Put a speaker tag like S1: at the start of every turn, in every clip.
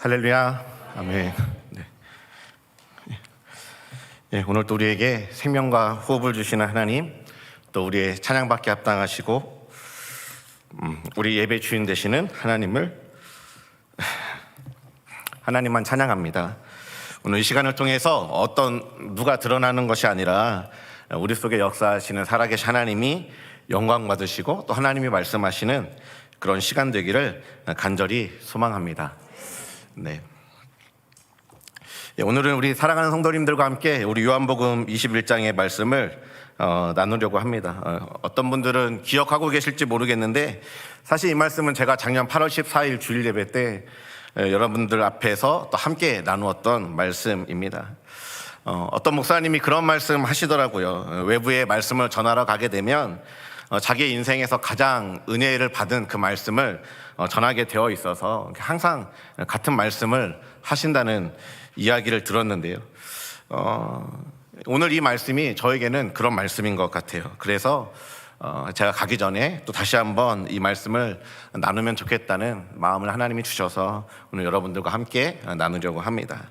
S1: 할렐루야, 아멘. 네. 예, 오늘 또 우리에게 생명과 호흡을 주시는 하나님, 또 우리의 찬양받게 합당하시고 우리 예배 주인 되시는 하나님만 찬양합니다. 오늘 이 시간을 통해서 누가 드러나는 것이 아니라 우리 속에 역사하시는 살아계신 하나님이 영광 받으시고 또 하나님이 말씀하시는 그런 시간 되기를 간절히 소망합니다. 네. 오늘은 우리 사랑하는 성도님들과 함께 우리 요한복음 21장의 말씀을 나누려고 합니다. 어떤 분들은 기억하고 계실지 모르겠는데 사실 이 말씀은 제가 작년 8월 14일 주일 예배 때 여러분들 앞에서 또 함께 나누었던 말씀입니다. 어떤 목사님이 그런 말씀 하시더라고요. 외부에 말씀을 전하러 가게 되면 자기의 인생에서 가장 은혜를 받은 그 말씀을 전하게 되어 있어서 항상 같은 말씀을 하신다는 이야기를 들었는데요. 오늘 이 말씀이 저에게는 그런 말씀인 것 같아요. 그래서 제가 가기 전에 또 다시 한번 이 말씀을 나누면 좋겠다는 마음을 하나님이 주셔서 오늘 여러분들과 함께 나누려고 합니다.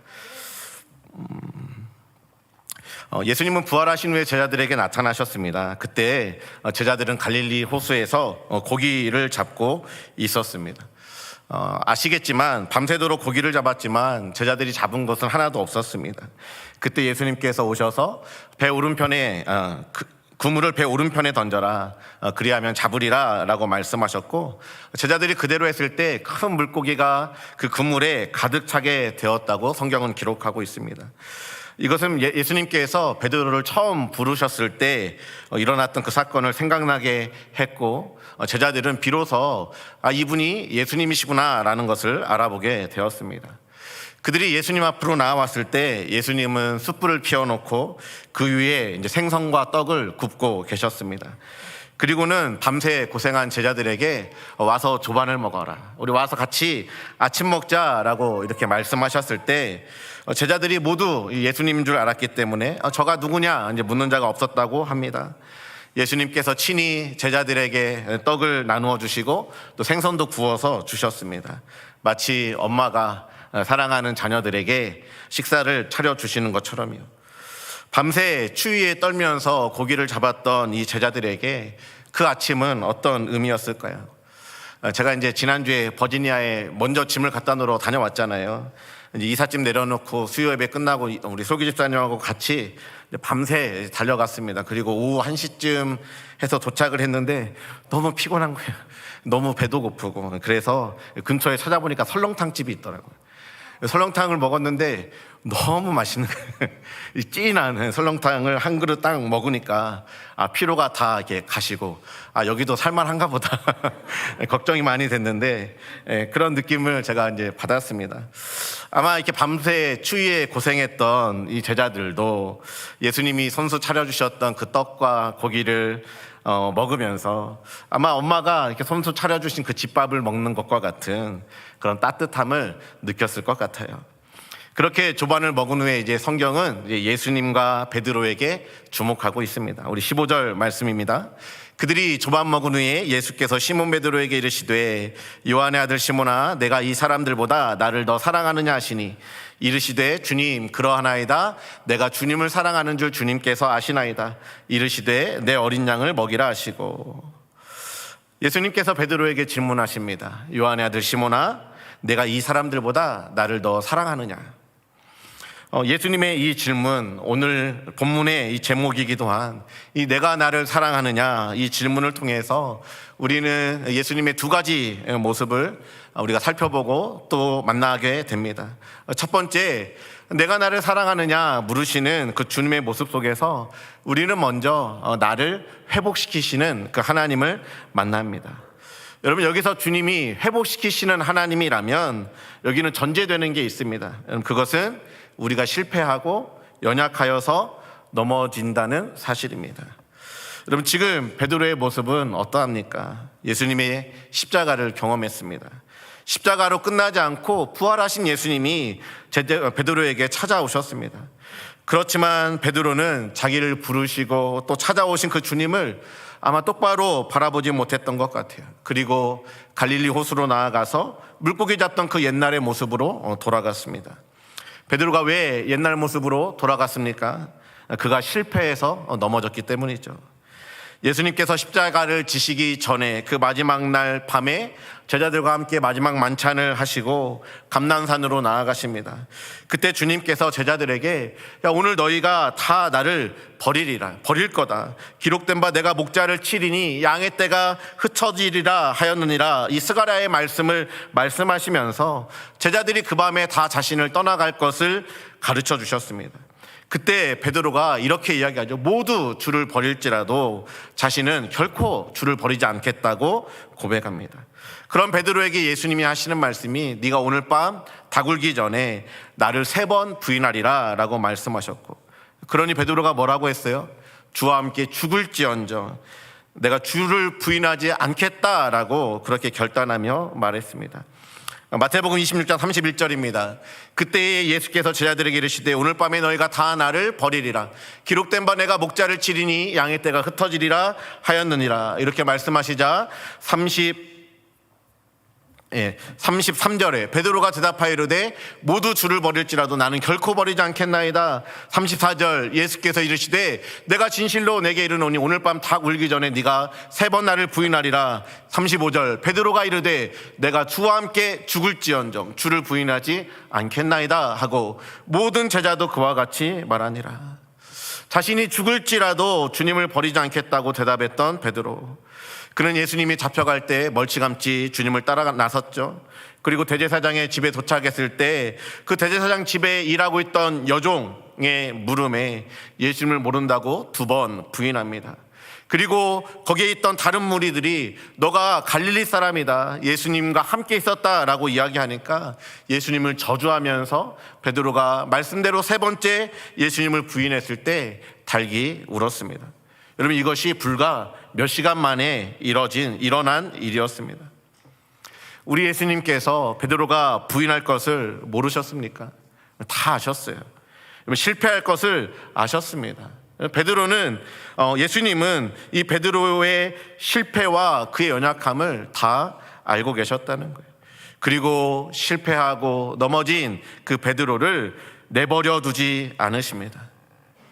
S1: 예수님은 부활하신 후에 제자들에게 나타나셨습니다. 그때 제자들은 갈릴리 호수에서 고기를 잡고 있었습니다. 아시겠지만 밤새도록 고기를 잡았지만 제자들이 잡은 것은 하나도 없었습니다. 그때 예수님께서 오셔서 배 오른편에 그물을 배 오른편에 던져라, 그리하면 잡으리라 라고 말씀하셨고, 제자들이 그대로 했을 때 큰 물고기가 그 그물에 가득 차게 되었다고 성경은 기록하고 있습니다. 이것은 예수님께서 베드로를 처음 부르셨을 때 일어났던 그 사건을 생각나게 했고, 제자들은 비로소 이분이 예수님이시구나 라는 것을 알아보게 되었습니다. 그들이 예수님 앞으로 나와왔을 때 예수님은 숯불을 피워놓고 그 위에 이제 생선과 떡을 굽고 계셨습니다. 그리고는 밤새 고생한 제자들에게 와서 조반을 먹어라, 우리 와서 같이 아침 먹자라고 이렇게 말씀하셨을 때 제자들이 모두 예수님인 줄 알았기 때문에 저가 누구냐 이제 묻는 자가 없었다고 합니다. 예수님께서 친히 제자들에게 떡을 나누어 주시고 또 생선도 구워서 주셨습니다. 마치 엄마가 사랑하는 자녀들에게 식사를 차려주시는 것처럼요. 밤새 추위에 떨면서 고기를 잡았던 이 제자들에게 그 아침은 어떤 의미였을까요? 제가 이제 지난주에 버지니아에 먼저 짐을 갖다 놓으러 다녀왔잖아요. 이제 이삿짐 내려놓고 수요 예배 끝나고 우리 소기 집사님하고 같이 밤새 달려갔습니다. 그리고 오후 1시쯤 해서 도착을 했는데 너무 피곤한 거예요. 너무 배도 고프고. 그래서 근처에 찾아보니까 설렁탕 집이 있더라고요. 설렁탕을 먹었는데 너무 맛있는 거예요. 찐한 설렁탕을 한 그릇 딱 먹으니까 피로가 다 이렇게 가시고 여기도 살만한가 보다 걱정이 많이 됐는데 그런 느낌을 제가 이제 받았습니다. 아마 이렇게 밤새 추위에 고생했던 이 제자들도 예수님이 손수 차려주셨던 그 떡과 고기를 먹으면서 아마 엄마가 이렇게 손수 차려주신 그 집밥을 먹는 것과 같은 그런 따뜻함을 느꼈을 것 같아요. 그렇게 조반을 먹은 후에 이제 성경은 예수님과 베드로에게 주목하고 있습니다. 우리 15절 말씀입니다. 그들이 조반 먹은 후에 예수께서 시몬 베드로에게 이르시되 요한의 아들 시몬아, 내가 이 사람들보다 나를 더 사랑하느냐 하시니 이르시되 주님 그러하나이다. 내가 주님을 사랑하는 줄 주님께서 아시나이다. 이르시되 내 어린 양을 먹이라 하시고, 예수님께서 베드로에게 질문하십니다. 요한의 아들 시몬아, 내가 이 사람들보다 나를 더 사랑하느냐? 예수님의 이 질문, 오늘 본문의 이 제목이기도 한 이 내가 나를 사랑하느냐, 이 질문을 통해서 우리는 예수님의 두 가지 모습을 우리가 살펴보고 또 만나게 됩니다. 첫 번째, 내가 나를 사랑하느냐 물으시는 그 주님의 모습 속에서 우리는 먼저 나를 회복시키시는 그 하나님을 만납니다. 여러분, 여기서 주님이 회복시키시는 하나님이라면 여기는 전제되는 게 있습니다. 그것은 우리가 실패하고 연약하여서 넘어진다는 사실입니다. 여러분, 지금 베드로의 모습은 어떠합니까? 예수님의 십자가를 경험했습니다. 십자가로 끝나지 않고 부활하신 예수님이 베드로에게 찾아오셨습니다. 그렇지만 베드로는 자기를 부르시고 또 찾아오신 그 주님을 아마 똑바로 바라보지 못했던 것 같아요. 그리고 갈릴리 호수로 나아가서 물고기 잡던 그 옛날의 모습으로 돌아갔습니다. 베드로가 왜 옛날 모습으로 돌아갔습니까? 그가 실패해서 넘어졌기 때문이죠. 예수님께서 십자가를 지시기 전에 그 마지막 날 밤에 제자들과 함께 마지막 만찬을 하시고 감난산으로 나아가십니다. 그때 주님께서 제자들에게 야, 오늘 너희가 다 나를 버릴 거다. 기록된 바 내가 목자를 치리니 양의 떼가 흩어지리라 하였느니라, 이 스가랴의 말씀을 말씀하시면서 제자들이 그 밤에 다 자신을 떠나갈 것을 가르쳐 주셨습니다. 그때 베드로가 이렇게 이야기하죠. 모두 주를 버릴지라도 자신은 결코 주를 버리지 않겠다고 고백합니다. 그런 베드로에게 예수님이 하시는 말씀이 네가 오늘 밤 다굴기 전에 나를 3번 부인하리라 라고 말씀하셨고, 그러니 베드로가 뭐라고 했어요? 주와 함께 죽을지언정 내가 주를 부인하지 않겠다라고 그렇게 결단하며 말했습니다. 마태복음 26장 31절입니다. 그때 예수께서 제자들에게 이르시되 오늘 밤에 너희가 다 나를 버리리라. 기록된 바 내가 목자를 치리니 양의 떼가 흩어지리라 하였느니라. 이렇게 말씀하시자 33절에 베드로가 대답하여 이르되 모두 주를 버릴지라도 나는 결코 버리지 않겠나이다. 34절 예수께서 이르시되 내가 진실로 내게 이르노니 오늘 밤 닭 울기 전에 네가 3번 나를 부인하리라. 35절 베드로가 이르되 내가 주와 함께 죽을지언정 주를 부인하지 않겠나이다 하고 모든 제자도 그와 같이 말하니라. 자신이 죽을지라도 주님을 버리지 않겠다고 대답했던 베드로, 그는 예수님이 잡혀갈 때 멀찌감치 주님을 따라 나섰죠. 그리고 대제사장의 집에 도착했을 때 그 대제사장 집에 일하고 있던 여종의 물음에 예수님을 모른다고 2번 부인합니다. 그리고 거기에 있던 다른 무리들이 너가 갈릴리 사람이다, 예수님과 함께 있었다라고 이야기하니까 예수님을 저주하면서 베드로가 말씀대로 3번째 예수님을 부인했을 때 달기 울었습니다. 여러분, 이것이 불과 몇 시간 만에 일어난 일이었습니다. 우리 예수님께서 베드로가 부인할 것을 모르셨습니까? 다 아셨어요. 실패할 것을 아셨습니다. 베드로는 예수님은 이 베드로의 실패와 그의 연약함을 다 알고 계셨다는 거예요. 그리고 실패하고 넘어진 그 베드로를 내버려 두지 않으십니다.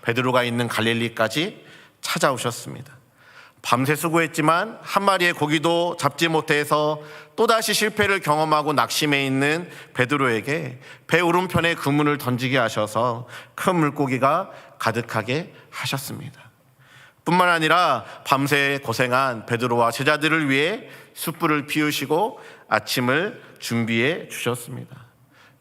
S1: 베드로가 있는 갈릴리까지 찾아오셨습니다. 밤새 수고했지만 한 마리의 고기도 잡지 못해서 또다시 실패를 경험하고 낙심해 있는 베드로에게 배 오른편에 그물을 던지게 하셔서 큰 물고기가 가득하게 하셨습니다. 뿐만 아니라 밤새 고생한 베드로와 제자들을 위해 숯불을 피우시고 아침을 준비해 주셨습니다.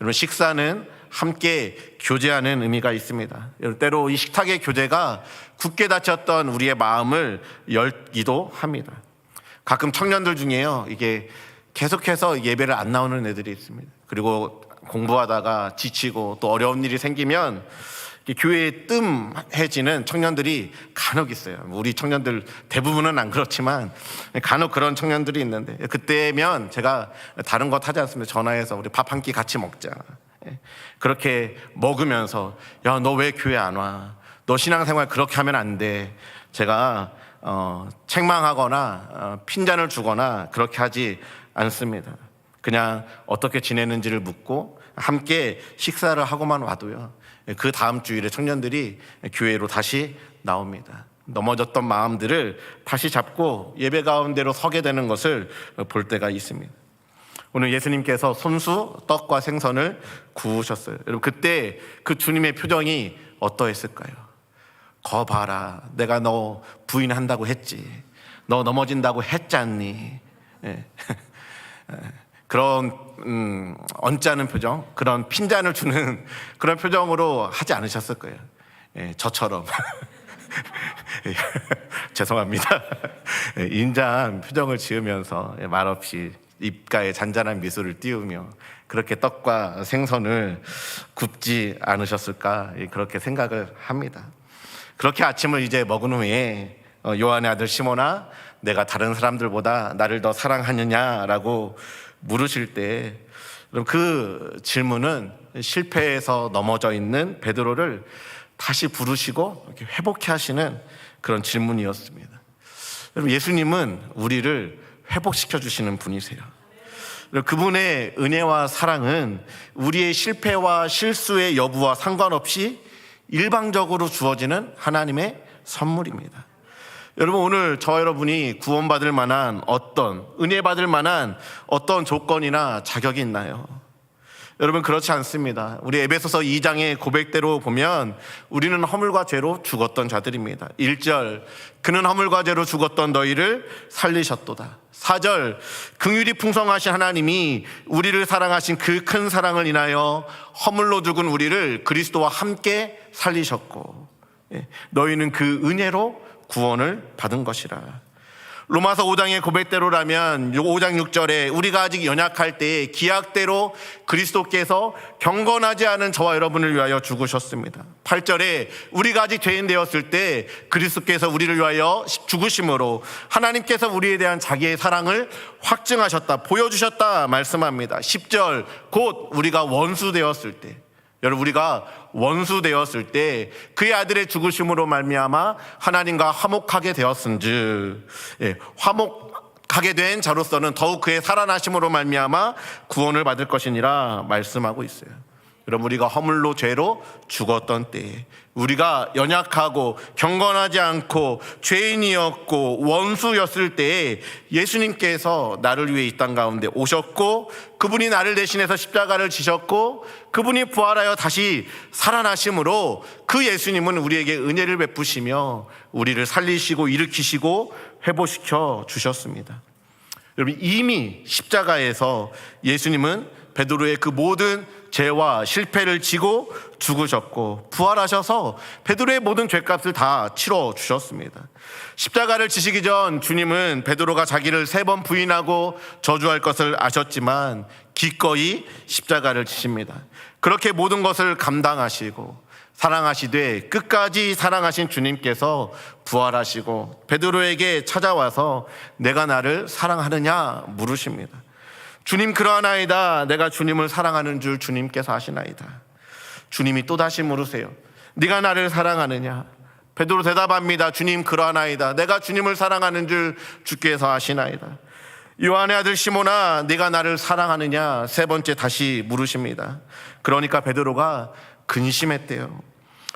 S1: 여러분, 식사는 함께 교제하는 의미가 있습니다. 때로 이 식탁의 교제가 굳게 닫혔던 우리의 마음을 열기도 합니다. 가끔 청년들 중에요, 이게 계속해서 예배를 안 나오는 애들이 있습니다. 그리고 공부하다가 지치고 또 어려운 일이 생기면 교회에 뜸해지는 청년들이 간혹 있어요. 우리 청년들 대부분은 안 그렇지만 간혹 그런 청년들이 있는데, 그때면 제가 다른 것 하지 않습니다. 전화해서 우리 밥 한 끼 같이 먹자. 그렇게 먹으면서 야, 너 왜 교회 안 와? 너 신앙생활 그렇게 하면 안 돼. 제가 책망하거나 핀잔을 주거나 그렇게 하지 않습니다. 그냥 어떻게 지내는지를 묻고 함께 식사를 하고만 와도요, 그 다음 주일에 청년들이 교회로 다시 나옵니다. 넘어졌던 마음들을 다시 잡고 예배 가운데로 서게 되는 것을 볼 때가 있습니다. 오늘 예수님께서 손수 떡과 생선을 구우셨어요. 여러분, 그때 그 주님의 표정이 어떠했을까요? 거 봐라, 내가 너 부인한다고 했지, 너 넘어진다고 했잖니. 그런 언짢은 표정, 그런 핀잔을 주는 그런 표정으로 하지 않으셨을 거예요. 저처럼 죄송합니다. 인자한 표정을 지으면서 말없이 입가에 잔잔한 미소를 띄우며 그렇게 떡과 생선을 굽지 않으셨을까, 그렇게 생각을 합니다. 그렇게 아침을 이제 먹은 후에 요한의 아들 시몬아, 내가 다른 사람들보다 나를 더 사랑하느냐라고 물으실 때, 그 질문은 실패해서 넘어져 있는 베드로를 다시 부르시고 이렇게 회복해 하시는 그런 질문이었습니다. 여러분, 예수님은 우리를 회복시켜 주시는 분이세요. 그분의 은혜와 사랑은 우리의 실패와 실수의 여부와 상관없이 일방적으로 주어지는 하나님의 선물입니다. 여러분, 오늘 저와 여러분이 구원받을 만한 은혜 받을 만한 어떤 조건이나 자격이 있나요? 여러분, 그렇지 않습니다. 우리 에베소서 2장의 고백대로 보면 우리는 허물과 죄로 죽었던 자들입니다. 1절, 그는 허물과 죄로 죽었던 너희를 살리셨도다. 4절, 긍휼이 풍성하신 하나님이 우리를 사랑하신 그 큰 사랑을 인하여 허물로 죽은 우리를 그리스도와 함께 살리셨고 너희는 그 은혜로 구원을 받은 것이라. 로마서 5장의 고백대로라면 5장 6절에 우리가 아직 연약할 때에 기약대로 그리스도께서 경건하지 않은 저와 여러분을 위하여 죽으셨습니다. 8절에 우리가 아직 죄인 되었을 때 그리스도께서 우리를 위하여 죽으심으로 하나님께서 우리에 대한 자기의 사랑을 확증하셨다, 보여주셨다 말씀합니다. 10절, 곧 우리가 원수 되었을 때, 여러분, 우리가 원수 되었을 때 그의 아들의 죽으심으로 말미암아 하나님과 화목하게 되었은즉, 화목하게 된 자로서는 더욱 그의 살아나심으로 말미암아 구원을 받을 것이니라 말씀하고 있어요. 여러분, 우리가 허물로 죄로 죽었던 때에, 우리가 연약하고 경건하지 않고 죄인이었고 원수였을 때에 예수님께서 나를 위해 이 땅 가운데 오셨고 그분이 나를 대신해서 십자가를 지셨고 그분이 부활하여 다시 살아나심으로 그 예수님은 우리에게 은혜를 베푸시며 우리를 살리시고 일으키시고 회복시켜 주셨습니다. 여러분, 이미 십자가에서 예수님은 베드로의 그 모든 죄와 실패를 지고 죽으셨고 부활하셔서 베드로의 모든 죄값을 다 치러 주셨습니다. 십자가를 지시기 전 주님은 베드로가 자기를 3번 부인하고 저주할 것을 아셨지만 기꺼이 십자가를 지십니다. 그렇게 모든 것을 감당하시고 사랑하시되 끝까지 사랑하신 주님께서 부활하시고 베드로에게 찾아와서 내가 나를 사랑하느냐 물으십니다. 주님, 그러하나이다. 내가 주님을 사랑하는 줄 주님께서 아시나이다. 주님이 또다시 물으세요. 네가 나를 사랑하느냐? 베드로 대답합니다. 주님, 그러하나이다. 내가 주님을 사랑하는 줄 주께서 아시나이다. 요한의 아들 시몬아, 네가 나를 사랑하느냐? 3번째 다시 물으십니다. 그러니까 베드로가 근심했대요.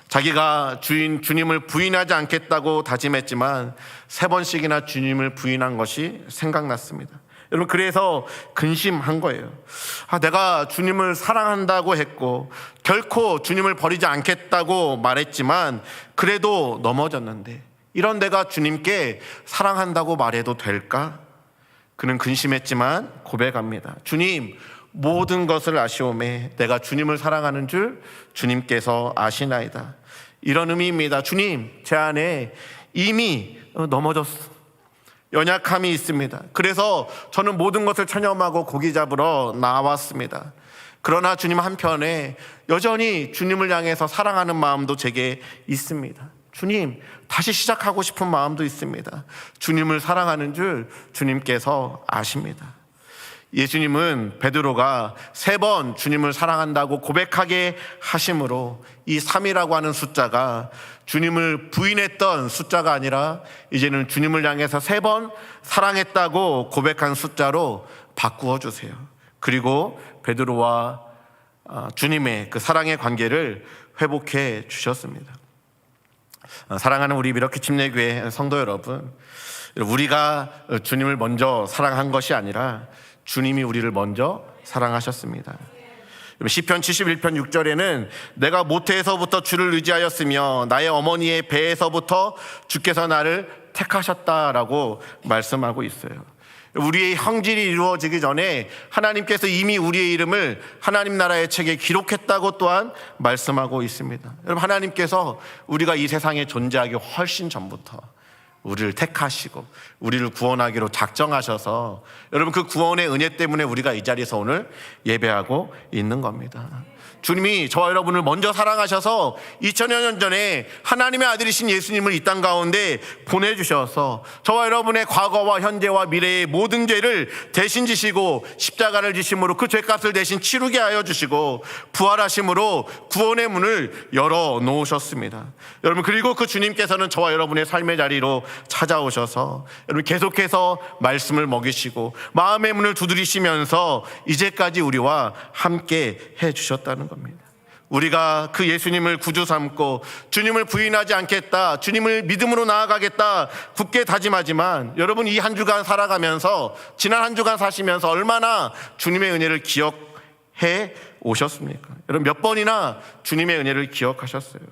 S1: 자기가 주님을 부인하지 않겠다고 다짐했지만 3번씩이나 주님을 부인한 것이 생각났습니다. 여러분, 그래서 근심한 거예요. 내가 주님을 사랑한다고 했고 결코 주님을 버리지 않겠다고 말했지만 그래도 넘어졌는데 이런 내가 주님께 사랑한다고 말해도 될까? 그는 근심했지만 고백합니다. 주님, 모든 것을 아시오매 내가 주님을 사랑하는 줄 주님께서 아시나이다. 이런 의미입니다. 주님, 제 안에 이미 넘어졌어. 연약함이 있습니다. 그래서 저는 모든 것을 체념하고 고기 잡으러 나왔습니다. 그러나 주님 한편에 여전히 주님을 향해서 사랑하는 마음도 제게 있습니다. 주님, 다시 시작하고 싶은 마음도 있습니다. 주님을 사랑하는 줄 주님께서 아십니다. 예수님은 베드로가 3번 주님을 사랑한다고 고백하게 하심으로 이 3이라고 하는 숫자가 주님을 부인했던 숫자가 아니라 이제는 주님을 향해서 3번 사랑했다고 고백한 숫자로 바꾸어 주세요. 그리고 베드로와 주님의 그 사랑의 관계를 회복해 주셨습니다. 사랑하는 우리 미러키 침례교회 성도 여러분, 우리가 주님을 먼저 사랑한 것이 아니라 주님이 우리를 먼저 사랑하셨습니다. 시편 71편 6절에는 내가 모태에서부터 주를 의지하였으며 나의 어머니의 배에서부터 주께서 나를 택하셨다라고 말씀하고 있어요. 우리의 형질이 이루어지기 전에 하나님께서 이미 우리의 이름을 하나님 나라의 책에 기록했다고 또한 말씀하고 있습니다. 여러분, 하나님께서 우리가 이 세상에 존재하기 훨씬 전부터 우리를 택하시고 우리를 구원하기로 작정하셔서 여러분, 그 구원의 은혜 때문에 우리가 이 자리에서 오늘 예배하고 있는 겁니다. 주님이 저와 여러분을 먼저 사랑하셔서 2000여 년 전에 하나님의 아들이신 예수님을 이 땅 가운데 보내주셔서 저와 여러분의 과거와 현재와 미래의 모든 죄를 대신 지시고 십자가를 지심으로 그 죄값을 대신 치르게 하여 주시고 부활하심으로 구원의 문을 열어 놓으셨습니다. 여러분, 그리고 그 주님께서는 저와 여러분의 삶의 자리로 찾아오셔서 여러분 계속해서 말씀을 먹이시고 마음의 문을 두드리시면서 이제까지 우리와 함께 해주셨다는 겁니다. 우리가 그 예수님을 구주 삼고 주님을 부인하지 않겠다, 주님을 믿음으로 나아가겠다 굳게 다짐하지만 여러분 이 한 주간 살아가면서, 지난 한 주간 사시면서 얼마나 주님의 은혜를 기억해 오셨습니까? 여러분 몇 번이나 주님의 은혜를 기억하셨어요?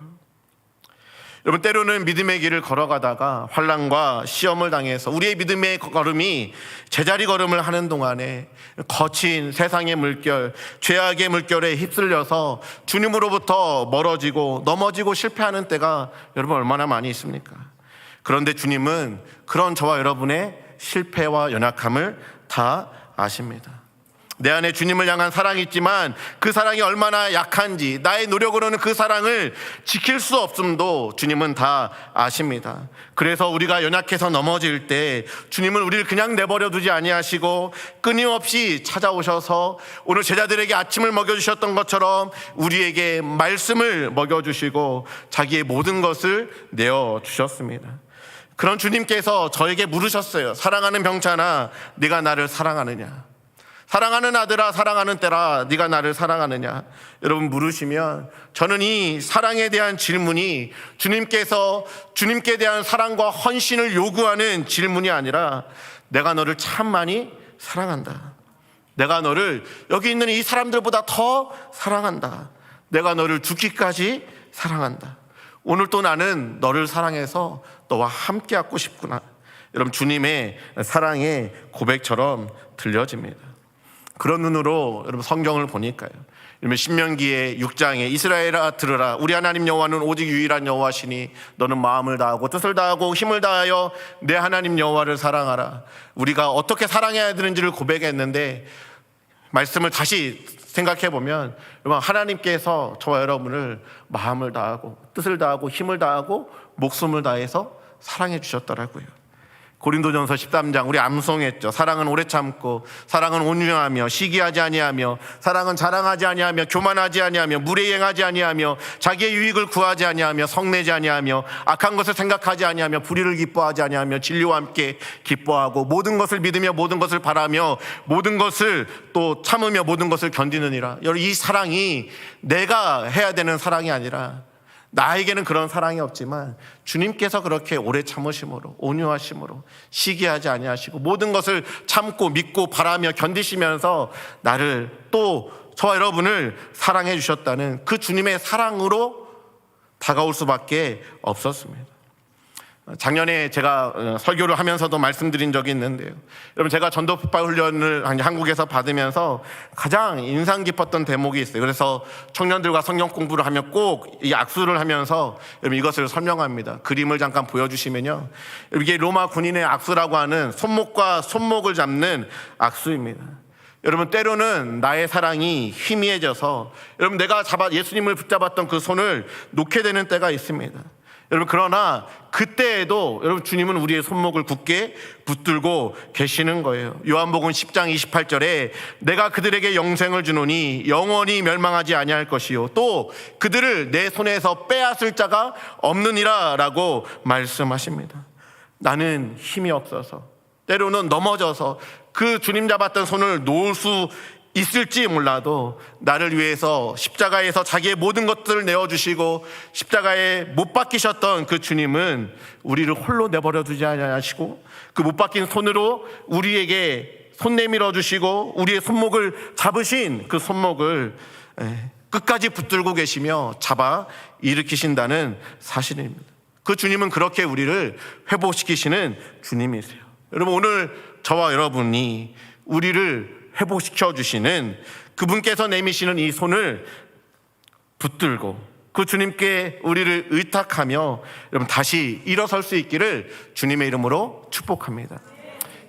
S1: 여러분 때로는 믿음의 길을 걸어가다가 환난과 시험을 당해서 우리의 믿음의 걸음이 제자리 걸음을 하는 동안에 거친 세상의 물결, 죄악의 물결에 휩쓸려서 주님으로부터 멀어지고 넘어지고 실패하는 때가 여러분 얼마나 많이 있습니까? 그런데 주님은 그런 저와 여러분의 실패와 연약함을 다 아십니다. 내 안에 주님을 향한 사랑이 있지만 그 사랑이 얼마나 약한지, 나의 노력으로는 그 사랑을 지킬 수 없음도 주님은 다 아십니다. 그래서 우리가 연약해서 넘어질 때 주님은 우리를 그냥 내버려 두지 아니하시고 끊임없이 찾아오셔서 오늘 제자들에게 아침을 먹여주셨던 것처럼 우리에게 말씀을 먹여주시고 자기의 모든 것을 내어주셨습니다. 그런 주님께서 저에게 물으셨어요. 사랑하는 병찬아, 네가 나를 사랑하느냐? 사랑하는 아들아, 사랑하는 딸아, 네가 나를 사랑하느냐? 여러분 물으시면 저는 이 사랑에 대한 질문이 주님께서 주님께 대한 사랑과 헌신을 요구하는 질문이 아니라 내가 너를 참 많이 사랑한다. 내가 너를 여기 있는 이 사람들보다 더 사랑한다. 내가 너를 죽기까지 사랑한다. 오늘 또 나는 너를 사랑해서 너와 함께 하고 싶구나. 여러분 주님의 사랑의 고백처럼 들려집니다. 그런 눈으로 여러분 성경을 보니까요. 여러분 신명기의 6장에 이스라엘아 들으라, 우리 하나님 여호와는 오직 유일한 여호와시니 너는 마음을 다하고 뜻을 다하고 힘을 다하여 내 하나님 여호와를 사랑하라. 우리가 어떻게 사랑해야 되는지를 고백했는데 말씀을 다시 생각해 보면 여러분 하나님께서 저와 여러분을 마음을 다하고 뜻을 다하고 힘을 다하고 목숨을 다해서 사랑해 주셨더라고요. 고린도전서 13장 우리 암송했죠. 사랑은 오래 참고, 사랑은 온유하며, 시기하지 아니하며, 사랑은 자랑하지 아니하며, 교만하지 아니하며, 무례행하지 아니하며, 자기의 유익을 구하지 아니하며, 성내지 아니하며, 악한 것을 생각하지 아니하며, 불의를 기뻐하지 아니하며, 진리와 함께 기뻐하고, 모든 것을 믿으며, 모든 것을 바라며, 모든 것을 또 참으며, 모든 것을 견디느니라. 여러분 이 사랑이 내가 해야 되는 사랑이 아니라 나에게는 그런 사랑이 없지만 주님께서 그렇게 오래 참으심으로, 온유하심으로, 시기하지 아니하시고 모든 것을 참고 믿고 바라며 견디시면서 나를 또 저와 여러분을 사랑해 주셨다는 그 주님의 사랑으로 다가올 수밖에 없었습니다. 작년에 제가 설교를 하면서도 말씀드린 적이 있는데요. 여러분 제가 전도 폭발 훈련을 한국에서 받으면서 가장 인상 깊었던 대목이 있어요. 그래서 청년들과 성경 공부를 하면 꼭 이 악수를 하면서 여러분 이것을 설명합니다. 그림을 잠깐 보여주시면요. 이게 로마 군인의 악수라고 하는 손목과 손목을 잡는 악수입니다. 여러분 때로는 나의 사랑이 희미해져서 여러분 내가 예수님을 붙잡았던 그 손을 놓게 되는 때가 있습니다. 여러분 그러나 그때에도 여러분 주님은 우리의 손목을 굳게 붙들고 계시는 거예요. 요한복음 10장 28절에 내가 그들에게 영생을 주노니 영원히 멸망하지 아니할 것이요 또 그들을 내 손에서 빼앗을 자가 없느니라 라고 말씀하십니다. 나는 힘이 없어서 때로는 넘어져서 그 주님 잡았던 손을 놓을 수 있을지 몰라도 나를 위해서 십자가에서 자기의 모든 것들을 내어주시고 십자가에 못 박히셨던 그 주님은 우리를 홀로 내버려 두지 아니하시고 그 못 박힌 손으로 우리에게 손 내밀어 주시고 우리의 손목을 잡으신 그 손목을 끝까지 붙들고 계시며 잡아 일으키신다는 사실입니다. 그 주님은 그렇게 우리를 회복시키시는 주님이세요. 여러분 오늘 저와 여러분이 우리를 회복시켜 주시는 그분께서 내미시는 이 손을 붙들고 그 주님께 우리를 의탁하며 여러분 다시 일어설 수 있기를 주님의 이름으로 축복합니다.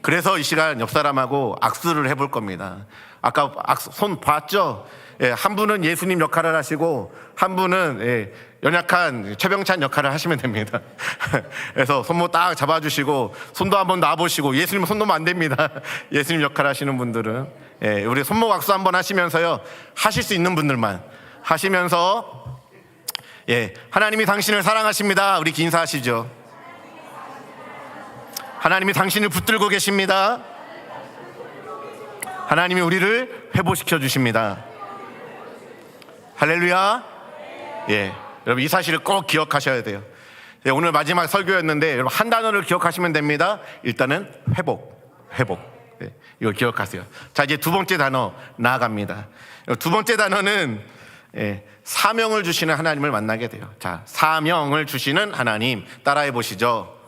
S1: 그래서 이 시간 옆 사람하고 악수를 해볼 겁니다. 아까 손 봤죠? 한 분은 예수님 역할을 하시고 한 분은 연약한 최병찬 역할을 하시면 됩니다. 그래서 손목 딱 잡아주시고 손도 한번 놔보시고, 예수님 손 놓으면 안 됩니다. 예수님 역할 하시는 분들은 우리 손목 악수 한번 하시면서요, 하실 수 있는 분들만 하시면서 하나님이 당신을 사랑하십니다. 우리 인사하시죠. 하나님이 당신을 붙들고 계십니다. 하나님이 우리를 회복시켜 주십니다. 할렐루야. 예, 여러분 이 사실을 꼭 기억하셔야 돼요. 예, 오늘 마지막 설교였는데 여러분 한 단어를 기억하시면 됩니다. 일단은 회복. 예, 이걸 기억하세요. 자, 이제 두 번째 단어 나아갑니다. 두 번째 단어는 사명을 주시는 하나님을 만나게 돼요. 자, 사명을 주시는 하나님 따라해 보시죠.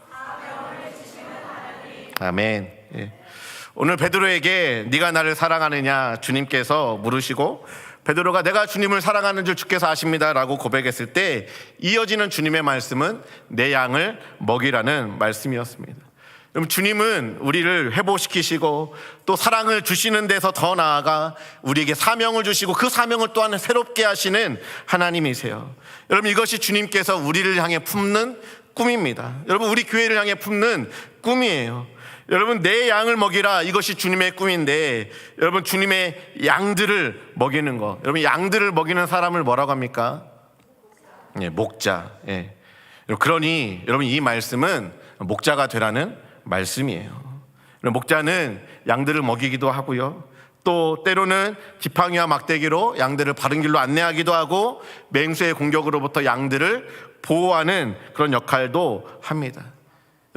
S1: 아멘. 예. 오늘 베드로에게 네가 나를 사랑하느냐 주님께서 물으시고 베드로가 내가 주님을 사랑하는 줄 주께서 아십니다라고 고백했을 때 이어지는 주님의 말씀은 내 양을 먹이라는 말씀이었습니다. 그럼 주님은 우리를 회복시키시고 또 사랑을 주시는 데서 더 나아가 우리에게 사명을 주시고 그 사명을 또한 새롭게 하시는 하나님이세요. 여러분 이것이 주님께서 우리를 향해 품는 꿈입니다. 여러분 우리 교회를 향해 품는 꿈이에요. 여러분 내 양을 먹이라 이것이 주님의 꿈인데 여러분 주님의 양들을 먹이는 거, 여러분 양들을 먹이는 사람을 뭐라고 합니까? 예, 목자. 예. 그러니 여러분 이 말씀은 목자가 되라는 말씀이에요. 목자는 양들을 먹이기도 하고요, 또 때로는 지팡이와 막대기로 양들을 바른 길로 안내하기도 하고 맹수의 공격으로부터 양들을 보호하는 그런 역할도 합니다.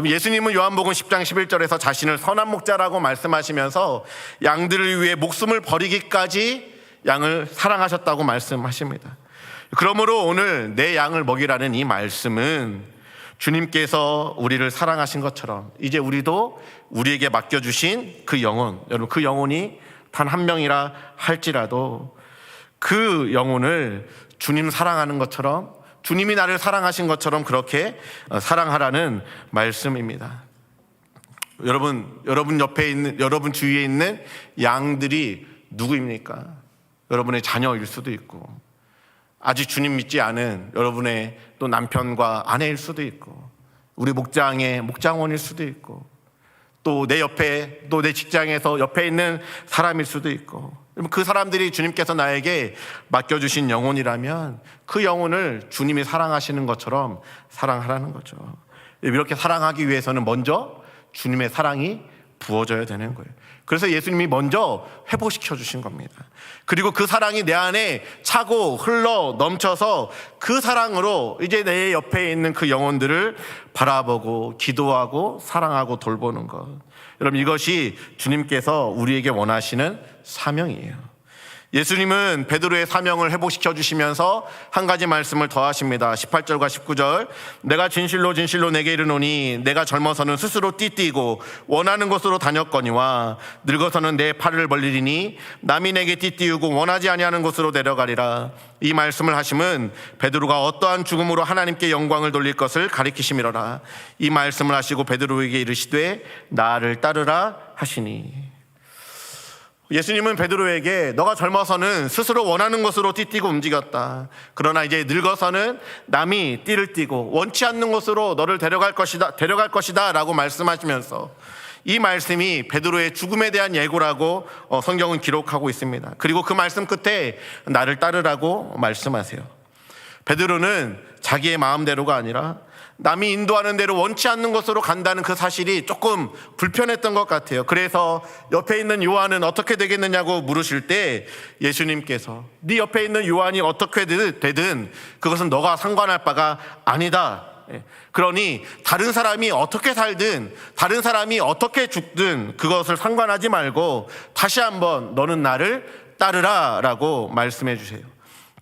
S1: 예수님은 요한복음 10장 11절에서 자신을 선한 목자라고 말씀하시면서 양들을 위해 목숨을 버리기까지 양을 사랑하셨다고 말씀하십니다. 그러므로 오늘 내 양을 먹이라는 이 말씀은 주님께서 우리를 사랑하신 것처럼 이제 우리도 우리에게 맡겨주신 그 영혼, 여러분 그 영혼이 단 한 명이라 할지라도 그 영혼을 주님 사랑하는 것처럼, 주님이 나를 사랑하신 것처럼 그렇게 사랑하라는 말씀입니다. 여러분 옆에 있는, 여러분 주위에 있는 양들이 누구입니까? 여러분의 자녀일 수도 있고, 아직 주님 믿지 않은 여러분의 또 남편과 아내일 수도 있고, 우리 목장의 목장원일 수도 있고, 또 내 옆에, 또 내 직장에서 옆에 있는 사람일 수도 있고, 그 사람들이 주님께서 나에게 맡겨주신 영혼이라면 그 영혼을 주님이 사랑하시는 것처럼 사랑하라는 거죠. 이렇게 사랑하기 위해서는 먼저 주님의 사랑이 부어져야 되는 거예요. 그래서 예수님이 먼저 회복시켜 주신 겁니다. 그리고 그 사랑이 내 안에 차고 흘러 넘쳐서 그 사랑으로 이제 내 옆에 있는 그 영혼들을 바라보고 기도하고 사랑하고 돌보는 것, 여러분 이것이 주님께서 우리에게 원하시는 사명이에요. 예수님은 베드로의 사명을 회복시켜 주시면서 한 가지 말씀을 더 하십니다. 18절과 19절, 내가 진실로 진실로 내게 이르노니 내가 젊어서는 스스로 띠띠고 원하는 곳으로 다녔거니와 늙어서는 내 팔을 벌리리니 남이 내게 띠띠우고 원하지 아니하는 곳으로 데려가리라. 이 말씀을 하심은 베드로가 어떠한 죽음으로 하나님께 영광을 돌릴 것을 가리키심이로라. 이 말씀을 하시고 베드로에게 이르시되 나를 따르라 하시니. 예수님은 베드로에게 너가 젊어서는 스스로 원하는 곳으로 띠뛰고 움직였다. 그러나 이제 늙어서는 남이 띠를 띠고 원치 않는 곳으로 너를 데려갈 것이다 라고 말씀하시면서, 이 말씀이 베드로의 죽음에 대한 예고라고 성경은 기록하고 있습니다. 그리고 그 말씀 끝에 나를 따르라고 말씀하세요. 베드로는 자기의 마음대로가 아니라 남이 인도하는 대로 원치 않는 곳으로 간다는 그 사실이 조금 불편했던 것 같아요. 그래서 옆에 있는 요한은 어떻게 되겠느냐고 물으실 때 예수님께서 네 옆에 있는 요한이 어떻게 되든 그것은 너가 상관할 바가 아니다. 그러니 다른 사람이 어떻게 살든 다른 사람이 어떻게 죽든 그것을 상관하지 말고 다시 한번 너는 나를 따르라 라고 말씀해 주세요.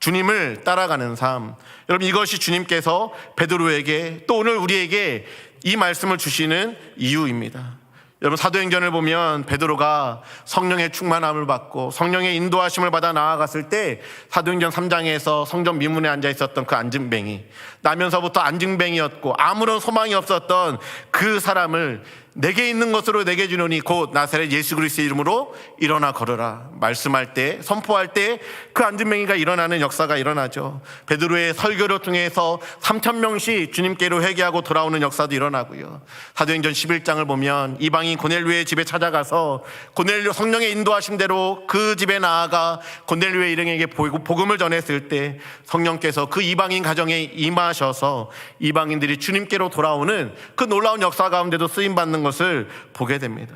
S1: 주님을 따라가는 삶, 여러분 이것이 주님께서 베드로에게 또 오늘 우리에게 이 말씀을 주시는 이유입니다. 여러분 사도행전을 보면 베드로가 성령의 충만함을 받고 성령의 인도하심을 받아 나아갔을 때 사도행전 3장에서 성전 미문에 앉아 있었던 그 안증뱅이, 나면서부터 안증뱅이였고 아무런 소망이 없었던 그 사람을 내게 있는 것으로 내게 주노니 곧 나사렛 예수 그리스도의 이름으로 일어나 걸으라 말씀할 때, 선포할 때 그 안증뱅이가 일어나는 역사가 일어나죠. 베드로의 설교를 통해서 3,000명씩 주님께로 회개하고 돌아오는 역사도 일어나고요. 사도행전 11장을 보면 이방인 고넬료의 집에 찾아가서 고넬료 성령의 인도하심대로 그 집에 나아가 고넬료의 일행에게 복음을 전했을 때 성령께서 그 이방인 가정에 임하셔서 이방인들이 주님께로 돌아오는 그 놀라운 역사 가운데도 쓰임받는 것을 보게 됩니다.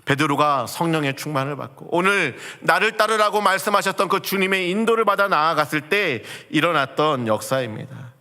S1: 베드로가 성령의 충만을 받고 오늘 나를 따르라고 말씀하셨던 그 주님의 인도를 받아 나아갔을 때 일어났던 역사입니다.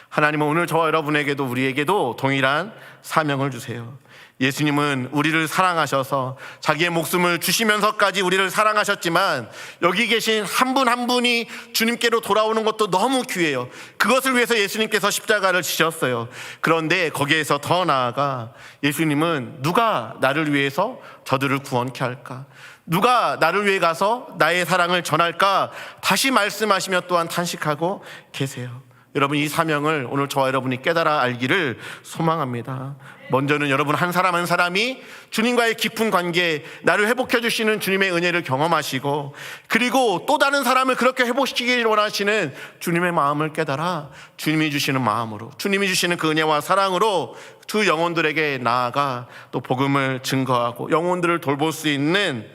S1: 하나님은 오늘 저와 여러분에게도 우리에게도 동일한 사명을 주세요. 예수님은 우리를 사랑하셔서 자기의 목숨을 주시면서까지 우리를 사랑하셨지만 여기 계신 한 분 한 분이 주님께로 돌아오는 것도 너무 귀해요. 그것을 위해서 예수님께서 십자가를 지셨어요. 그런데 거기에서 더 나아가 예수님은 누가 나를 위해서 저들을 구원케 할까? 누가 나를 위해 가서 나의 사랑을 전할까? 다시 말씀하시며 또한 탄식하고 계세요. 여러분, 이 사명을 오늘 저와 여러분이 깨달아 알기를 소망합니다. 먼저는 여러분 한 사람 한 사람이 주님과의 깊은 관계, 나를 회복해 주시는 주님의 은혜를 경험하시고, 그리고 또 다른 사람을 그렇게 회복시키길 원하시는 주님의 마음을 깨달아 주님이 주시는 마음으로, 주님이 주시는 그 은혜와 사랑으로 그 영혼들에게 나아가 또 복음을 증거하고 영혼들을 돌볼 수 있는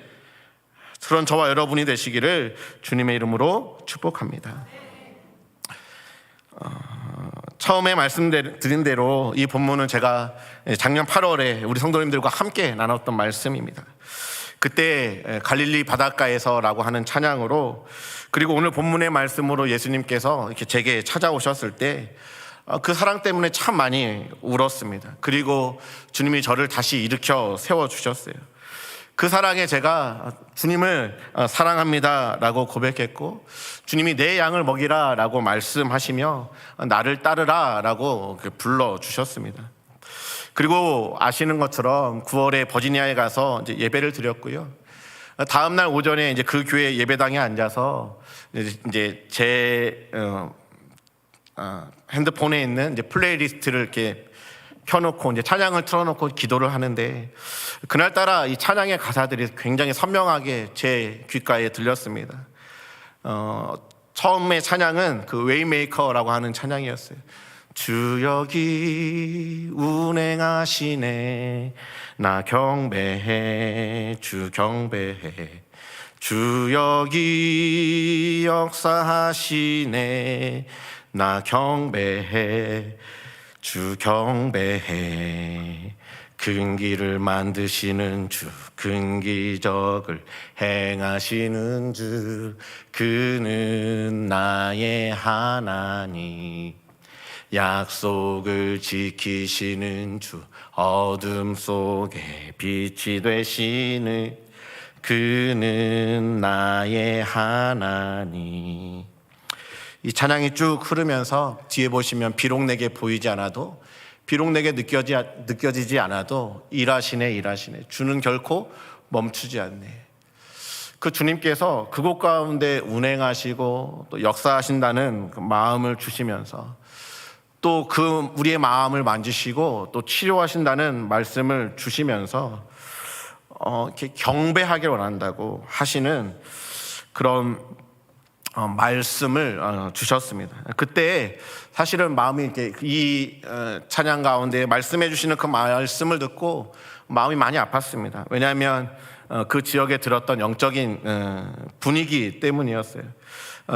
S1: 그런 저와 여러분이 되시기를 주님의 이름으로 축복합니다. 처음에 말씀드린 대로 이 본문은 제가 작년 8월에 우리 성도님들과 함께 나눴던 말씀입니다. 그때 갈릴리 바닷가에서라고 하는 찬양으로, 그리고 오늘 본문의 말씀으로 예수님께서 이렇게 제게 찾아오셨을 때 그 사랑 때문에 참 많이 울었습니다. 그리고 주님이 저를 다시 일으켜 세워주셨어요. 그 사랑에 제가 주님을 사랑합니다 라고 고백했고, 주님이 내 양을 먹이라 라고 말씀하시며 나를 따르라 라고 불러주셨습니다. 그리고 아시는 것처럼 9월에 버지니아에 가서 이제 예배를 드렸고요. 다음날 오전에 이제 그 교회 예배당에 앉아서 이제 제 핸드폰에 있는 이제 플레이리스트를 이렇게 켜놓고 이제 찬양을 틀어놓고 기도를 하는데, 그날따라 이 찬양의 가사들이 굉장히 선명하게 제 귓가에 들렸습니다. 처음에 찬양은 그 웨이메이커라고 하는 찬양이었어요. 주 여기 운행하시네, 나 경배해, 주 경배해. 주 여기 역사하시네, 나 경배해, 주 경배해. 근기를 만드시는 주, 근기적을 행하시는 주, 그는 나의 하나님. 약속을 지키시는 주, 어둠 속에 빛이 되시는 그는 나의 하나님. 이 찬양이 쭉 흐르면서 뒤에 보시면 비록 내게 보이지 않아도, 비록 내게 느껴지지 않아도 일하시네, 일하시네. 주는 결코 멈추지 않네. 그 주님께서 그곳 가운데 운행하시고 또 역사하신다는 그 마음을 주시면서, 또 그 우리의 마음을 만지시고 또 치료하신다는 말씀을 주시면서 이렇게 경배하길 원한다고 하시는 그런 말씀을 주셨습니다. 그때 사실은 마음이 이렇게 이 찬양 가운데 말씀해 주시는 그 말씀을 듣고 마음이 많이 아팠습니다. 왜냐하면 그 지역에 들었던 영적인 분위기 때문이었어요.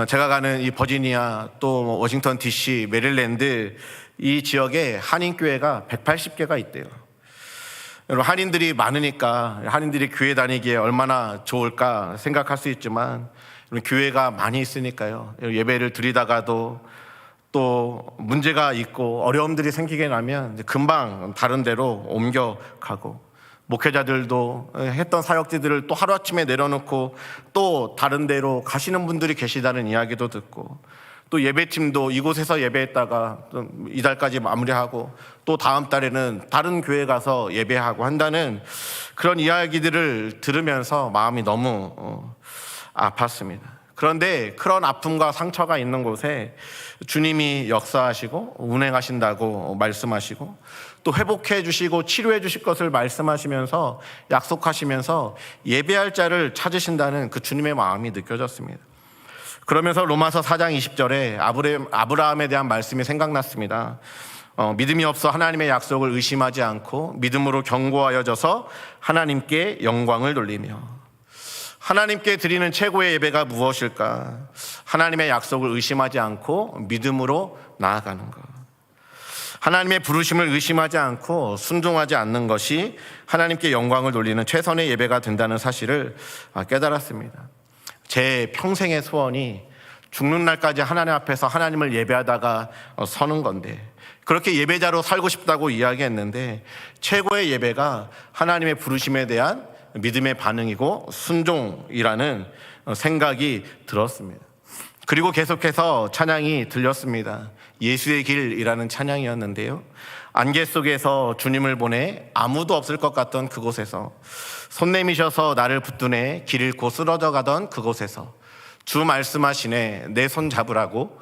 S1: 제가 가는 이 버지니아, 또 워싱턴 DC, 메릴랜드 이 지역에 한인교회가 180개가 있대요. 여러분, 한인들이 많으니까 한인들이 교회 다니기에 얼마나 좋을까 생각할 수 있지만, 교회가 많이 있으니까요, 예배를 드리다가도 또 문제가 있고 어려움들이 생기게 나면 금방 다른 데로 옮겨가고, 목회자들도 했던 사역지들을 또 하루아침에 내려놓고 또 다른 데로 가시는 분들이 계시다는 이야기도 듣고, 또 예배팀도 이곳에서 예배했다가 이달까지 마무리하고 또 다음 달에는 다른 교회 가서 예배하고 한다는 그런 이야기들을 들으면서 마음이 너무 아팠습니다. 그런데 그런 아픔과 상처가 있는 곳에 주님이 역사하시고 운행하신다고 말씀하시고, 또 회복해 주시고 치료해 주실 것을 말씀하시면서 약속하시면서 예배할 자를 찾으신다는 그 주님의 마음이 느껴졌습니다. 그러면서 로마서 4장 20절에 아브라함에 대한 말씀이 생각났습니다. 믿음이 없어 하나님의 약속을 의심하지 않고 믿음으로 견고하여져서 하나님께 영광을 돌리며. 하나님께 드리는 최고의 예배가 무엇일까? 하나님의 약속을 의심하지 않고 믿음으로 나아가는 것. 하나님의 부르심을 의심하지 않고 순종하지 않는 것이 하나님께 영광을 돌리는 최선의 예배가 된다는 사실을 깨달았습니다. 제 평생의 소원이 죽는 날까지 하나님 앞에서 하나님을 예배하다가 서는 건데, 그렇게 예배자로 살고 싶다고 이야기했는데 최고의 예배가 하나님의 부르심에 대한 믿음의 반응이고 순종이라는 생각이 들었습니다. 그리고 계속해서 찬양이 들렸습니다. 예수의 길이라는 찬양이었는데요, 안개 속에서 주님을 보내 아무도 없을 것 같던 그곳에서, 손 내미셔서 나를 붙드네 길 잃고 쓰러져 가던 그곳에서 주 말씀하시네 내 손 잡으라고,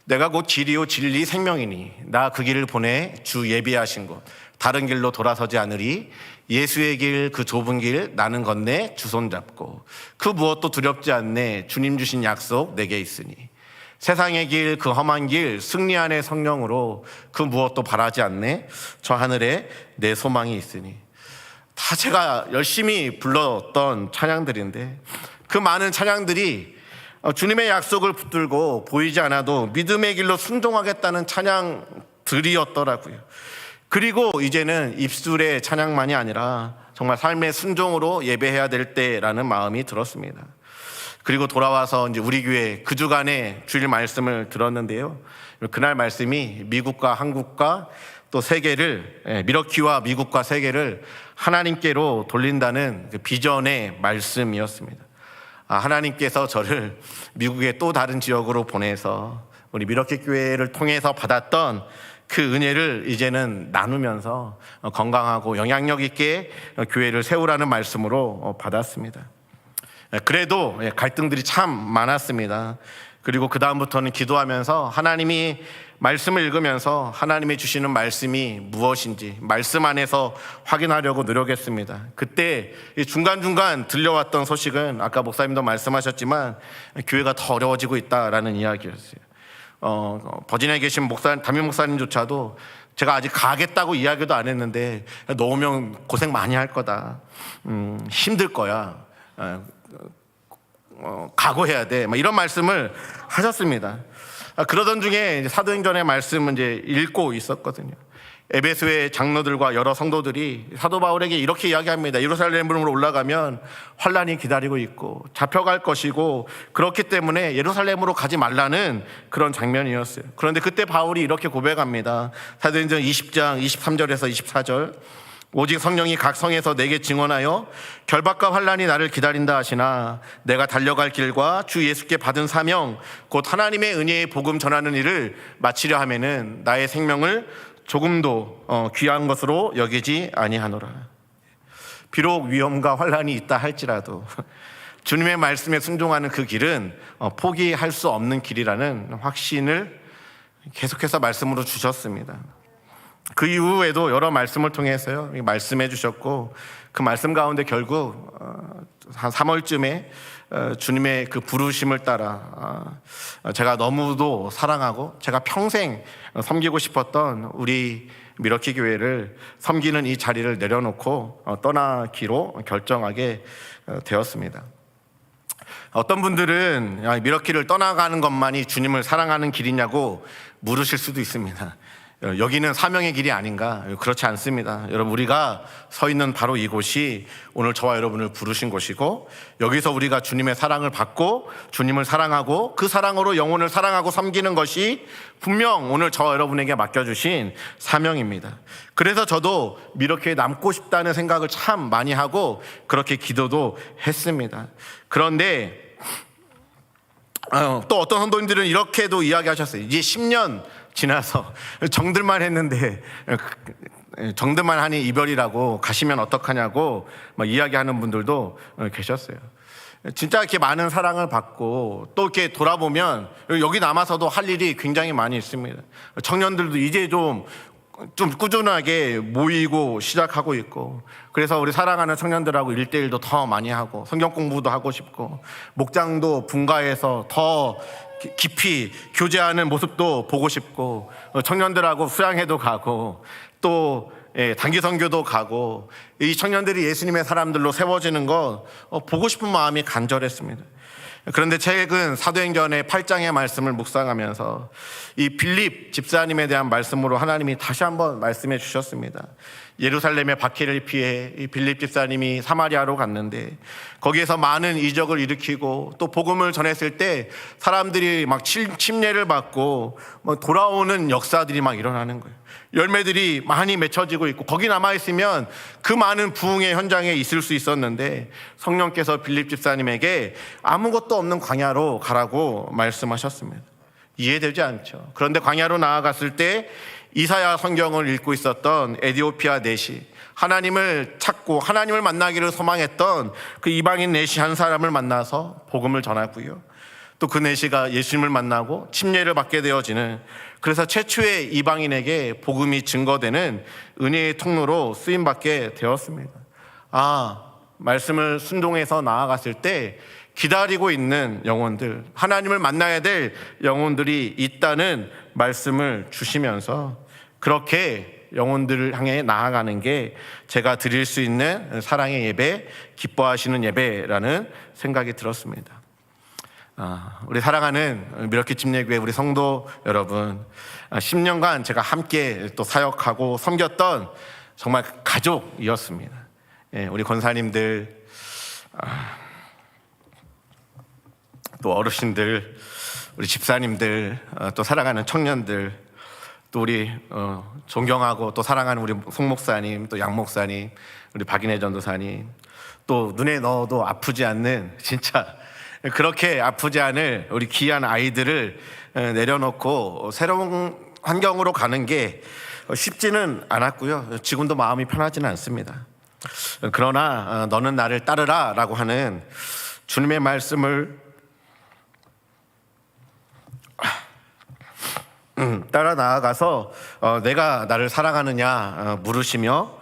S1: 내가 곧 길이요 진리 생명이니 나 그 길을 보내 주 예비하신 곳 다른 길로 돌아서지 않으리, 예수의 길 그 좁은 길 나는 건네 주 손 잡고, 그 무엇도 두렵지 않네 주님 주신 약속 내게 있으니, 세상의 길 그 험한 길 승리 안의 성령으로 그 무엇도 바라지 않네 저 하늘에 내 소망이 있으니. 다 제가 열심히 불렀던 찬양들인데 그 많은 찬양들이 주님의 약속을 붙들고 보이지 않아도 믿음의 길로 순종하겠다는 찬양들이었더라고요. 그리고 이제는 입술의 찬양만이 아니라 정말 삶의 순종으로 예배해야 될 때라는 마음이 들었습니다. 그리고 돌아와서 이제 우리 교회 그 주간에 주일 말씀을 들었는데요, 그날 말씀이 미국과 한국과 또 세계를, 미러키와 미국과 세계를 하나님께로 돌린다는 그 비전의 말씀이었습니다. 하나님께서 저를 미국의 또 다른 지역으로 보내서 우리 미러키 교회를 통해서 받았던 그 은혜를 이제는 나누면서 건강하고 영향력 있게 교회를 세우라는 말씀으로 받았습니다. 그래도 갈등들이 참 많았습니다. 그리고 그 다음부터는 기도하면서 하나님이 말씀을 읽으면서 하나님이 주시는 말씀이 무엇인지 말씀 안에서 확인하려고 노력했습니다. 그때 중간중간 들려왔던 소식은 아까 목사님도 말씀하셨지만 교회가 더 어려워지고 있다라는 이야기였어요. 버지니아에 계신 담임 목사님조차도 제가 아직 가겠다고 이야기도 안 했는데 너 오면 고생 많이 할 거다, 힘들 거야, 각오해야 돼, 이런 말씀을 하셨습니다. 그러던 중에 사도행전의 말씀을 이제 읽고 있었거든요. 에베소의 장로들과 여러 성도들이 사도 바울에게 이렇게 이야기합니다. 예루살렘으로 올라가면 환란이 기다리고 있고 잡혀갈 것이고 그렇기 때문에 예루살렘으로 가지 말라는 그런 장면이었어요. 그런데 그때 바울이 이렇게 고백합니다. 사도행전 20장 23절에서 24절, 오직 성령이 각 성에서 내게 증언하여 결박과 환란이 나를 기다린다 하시나 내가 달려갈 길과 주 예수께 받은 사명 곧 하나님의 은혜의 복음 전하는 일을 마치려 하면은 나의 생명을 조금도 귀한 것으로 여기지 아니하노라. 비록 위험과 환란이 있다 할지라도 주님의 말씀에 순종하는 그 길은 포기할 수 없는 길이라는 확신을 계속해서 말씀으로 주셨습니다. 그 이후에도 여러 말씀을 통해서요 말씀해 주셨고, 그 말씀 가운데 결국 한 3월쯤에 주님의 그 부르심을 따라 제가 너무도 사랑하고 제가 평생 섬기고 싶었던 우리 미러키 교회를 섬기는 이 자리를 내려놓고 떠나기로 결정하게 되었습니다. 어떤 분들은 미러키를 떠나가는 것만이 주님을 사랑하는 길이냐고 물으실 수도 있습니다. 여기는 사명의 길이 아닌가? 그렇지 않습니다. 여러분, 우리가 서 있는 바로 이곳이 오늘 저와 여러분을 부르신 곳이고, 여기서 우리가 주님의 사랑을 받고 주님을 사랑하고 그 사랑으로 영혼을 사랑하고 섬기는 것이 분명 오늘 저와 여러분에게 맡겨주신 사명입니다. 그래서 저도 미러키에 남고 싶다는 생각을 참 많이 하고 그렇게 기도도 했습니다. 그런데 또 어떤 성도님들은 이렇게도 이야기하셨어요. 이제 10년 지나서 정들만 했는데 정들만 하니 이별이라고 가시면 어떡하냐고 막 이야기하는 분들도 계셨어요. 진짜 이렇게 많은 사랑을 받고 또 이렇게 돌아보면 여기 남아서도 할 일이 굉장히 많이 있습니다. 청년들도 이제 좀 꾸준하게 모이고 시작하고 있고, 그래서 우리 사랑하는 청년들하고 1대1도 더 많이 하고 성경 공부도 하고 싶고 목장도 분가해서 더 깊이 교제하는 모습도 보고 싶고, 청년들하고 수양회도 가고 또 단기 선교도 가고, 이 청년들이 예수님의 사람들로 세워지는 거 보고 싶은 마음이 간절했습니다. 그런데 최근 사도행전의 8장의 말씀을 묵상하면서 이 빌립 집사님에 대한 말씀으로 하나님이 다시 한번 말씀해 주셨습니다. 예루살렘의 박해를 피해 이 빌립 집사님이 사마리아로 갔는데 거기에서 많은 이적을 일으키고 또 복음을 전했을 때 사람들이 막 침례를 받고 돌아오는 역사들이 막 일어나는 거예요. 열매들이 많이 맺혀지고 있고 거기 남아있으면 그 많은 부흥의 현장에 있을 수 있었는데 성령께서 빌립 집사님에게 아무것도 없는 광야로 가라고 말씀하셨습니다. 이해되지 않죠. 그런데 광야로 나아갔을 때 이사야 성경을 읽고 있었던 에디오피아 넷이 하나님을 찾고 하나님을 만나기를 소망했던 그 이방인 넷이 한 사람을 만나서 복음을 전하고요. 또 그 넷이가 예수님을 만나고 침례를 받게 되어지는, 그래서 최초의 이방인에게 복음이 증거되는 은혜의 통로로 쓰임받게 되었습니다. 말씀을 순종해서 나아갔을 때 기다리고 있는 영혼들, 하나님을 만나야 될 영혼들이 있다는 말씀을 주시면서 그렇게 영혼들을 향해 나아가는 게 제가 드릴 수 있는 사랑의 예배, 기뻐하시는 예배라는 생각이 들었습니다. 우리 사랑하는 미러키 침례교회 우리 성도 여러분, 10년간 제가 함께 또 사역하고 섬겼던 정말 가족이었습니다. 우리 권사님들, 또 어르신들, 우리 집사님들, 또 사랑하는 청년들, 또 우리 존경하고 또 사랑하는 우리 송 목사님, 또 양 목사님, 우리 박인혜 전도사님, 또 눈에 넣어도 아프지 않는, 진짜 그렇게 아프지 않을 우리 귀한 아이들을 내려놓고 새로운 환경으로 가는 게 쉽지는 않았고요. 지금도 마음이 편하지는 않습니다. 그러나 너는 나를 따르라 라고 하는 주님의 말씀을 따라 나아가서 내가 나를 사랑하느냐 물으시며,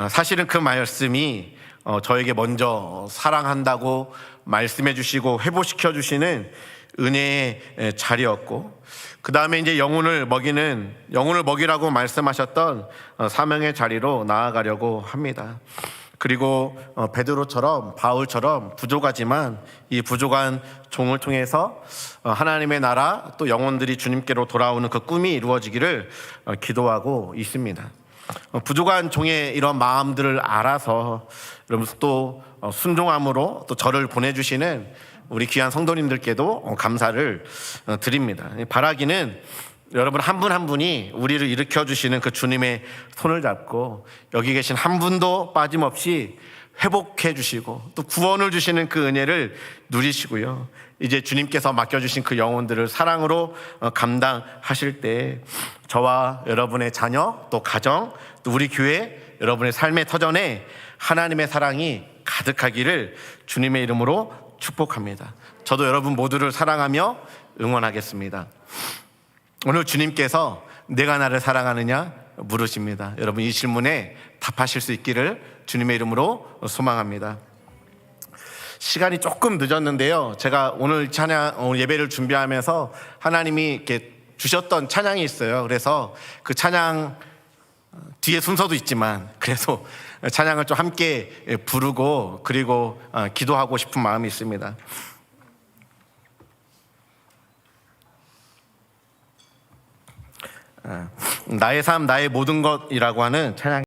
S1: 사실은 그 말씀이 저에게 먼저 사랑한다고 말씀해 주시고 회복시켜 주시는 은혜의 자리였고, 그 다음에 이제 영혼을 먹이라고 말씀하셨던 사명의 자리로 나아가려고 합니다. 그리고 베드로처럼, 바울처럼 부족하지만 이 부족한 종을 통해서 하나님의 나라, 또 영혼들이 주님께로 돌아오는 그 꿈이 이루어지기를 기도하고 있습니다. 부족한 종의 이런 마음들을 알아서 여러분 또 순종함으로 또 저를 보내주시는 우리 귀한 성도님들께도 감사를 드립니다. 바라기는 여러분 한 분 한 분이 우리를 일으켜 주시는 그 주님의 손을 잡고 여기 계신 한 분도 빠짐없이 회복해 주시고 또 구원을 주시는 그 은혜를 누리시고요. 이제 주님께서 맡겨주신 그 영혼들을 사랑으로 감당하실 때 저와 여러분의 자녀, 또 가정, 또 우리 교회, 여러분의 삶의 터전에 하나님의 사랑이 가득하기를 주님의 이름으로 축복합니다. 저도 여러분 모두를 사랑하며 응원하겠습니다. 오늘 주님께서 내가 나를 사랑하느냐 물으십니다. 여러분 이 질문에 답하실 수 있기를 주님의 이름으로 소망합니다. 시간이 조금 늦었는데요, 제가 오늘 오늘 예배를 준비하면서 하나님이 이렇게 주셨던 찬양이 있어요. 그래서 그 찬양 뒤에 순서도 있지만 그래서 찬양을 좀 함께 부르고 그리고 기도하고 싶은 마음이 있습니다. 나의 삶, 나의 모든 것이라고 하는 찬양